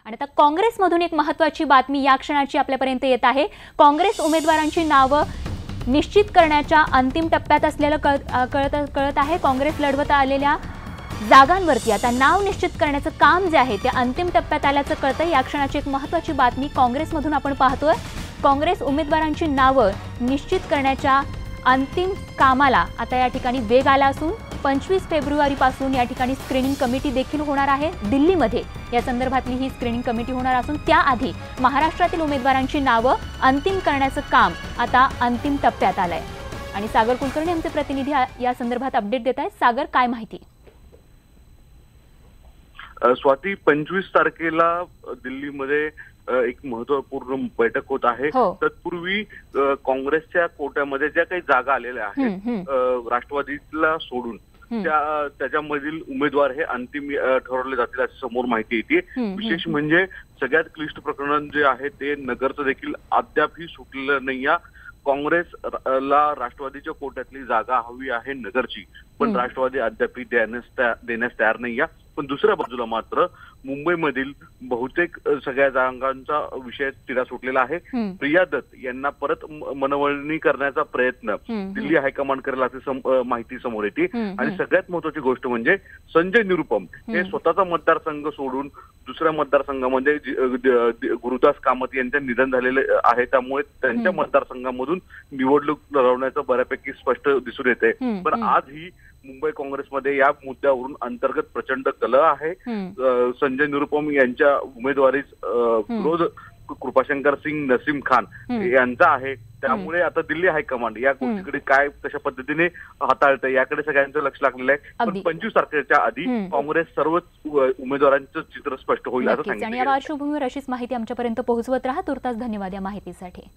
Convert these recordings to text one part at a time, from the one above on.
आणि आता काँग्रेसमधून एक महत्त्वाची बातमी या क्षणाची आपल्यापर्यंत येत आहे। काँग्रेस उमेदवारांची नावं निश्चित करण्याच्या अंतिम टप्प्यात असलेलं कळत आहे। काँग्रेस लढवत आलेल्या जागांवरती आता नाव निश्चित करण्याचं काम जे आहे ते अंतिम टप्प्यात आल्याचं कळतंय। या क्षणाची एक महत्त्वाची बातमी काँग्रेसमधून आपण पाहतोय। काँग्रेस उमेदवारांची नावं निश्चित करण्याच्या अंतिम कामाला आता या ठिकाणी वेग आला असून 25 फेब्रुवारीपासून या ठिकाणी स्क्रीनिंग कमिटी देखील होणार आहे। दिल्लीमध्ये या संदर्भातली ही स्क्रीनिंग कमिटी होणार असून त्याआधी महाराष्ट्रातील उमेदवारांची नावं अंतिम करण्याचं काम आता अंतिम टप्प्यात आलंय। आणि सागर कुलकर्णी आमचे प्रतिनिधी या संदर्भात अपडेट देत आहेत। सागर, काय माहिती? स्वाती, 25 तारखेला दिल्लीमध्ये एक महत्त्वपूर्ण बैठक होत आहे। तत्पूर्वी काँग्रेसच्या कोट्यामध्ये ज्या काही जागा आलेल्या आहेत राष्ट्रवादीला सोडून त्याच्यामधील उमेदवार हे अंतिम ठरवले जातील अशी समोर माहिती येते। विशेष म्हणजे सगळ्यात क्लिष्ट प्रकरण जे आहे ते नगरचं देखील अद्यापही सुटलेलं नाही। काँग्रेसला राष्ट्रवादीच्या कोट्यातली जागा हवी आहे नगरची, पण राष्ट्रवादी अद्याप देण्यास तयार नाही। पण दुसऱ्या बाजूला मात्र मुंबईमधील बहुतेक सगळ्या जागांचा विषय तिढा सुटलेला आहे। प्रिया दत्त यांना परत मनवळणी करण्याचा प्रयत्न दिल्ली हायकमांड करेल अशी माहिती समोर येते। आणि सगळ्यात महत्वाची गोष्ट म्हणजे संजय निरुपम हे स्वतःचा मतदारसंघ सोडून दुसऱ्या मतदारसंघामध्ये गुरुदास कामत यांचं निधन झालेले आहे, त्यामुळे त्यांच्या मतदारसंघामधून निवडणूक लढवण्याचं बऱ्यापैकी स्पष्ट दिसून येते। पण आज ही मुंबई काँग्रेसमध्ये या मुद्द्यावरून अंतर्गत प्रचंड कलह आहे। संजय निरुपम यांच्या उमेदवारीस विरोध कृपाशंकर सिंग नसीम खान यांचा आहे, त्यामुळे आता दिल्ली हायकमांड या गोष्टीकडे काय कशा पद्धतीने हाताळतं याकडे सगळ्यांचं लक्ष लागलेलं आहे। पण 25 तारखेच्या आधी काँग्रेस सर्वच उमेदवारांचं चित्र स्पष्ट होईल असं सांगितलं। आणि या पार्श्वभूमीवर अशीच माहिती आमच्यापर्यंत पोहोचवत राहा। तुर्तास धन्यवाद या माहितीसाठी।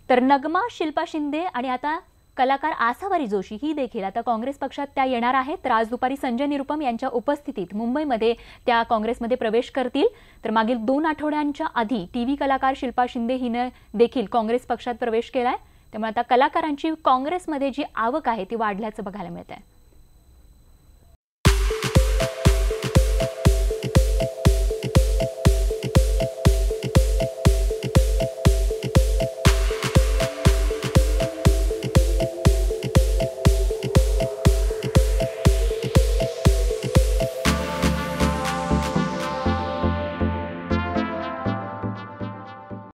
तर नगमा, शिल्पा शिंदे आणि आता कलाकार आसावरी जोशी ही देखील आता काँग्रेस पक्षात त्या येणार आहेत। तर आज दुपारी संजय निरुपम यांच्या उपस्थितीत मुंबईमध्ये त्या काँग्रेसमध्ये प्रवेश करतील। तर मागील 2 आठवड्यांच्या आधी टीव्ही कलाकार शिल्पा शिंदे हिने देखील काँग्रेस पक्षात प्रवेश केलाय। त्यामुळे आता कलाकारांची काँग्रेसमध्ये जी आवक आहे ती वाढल्याचं बघायला मिळतंय।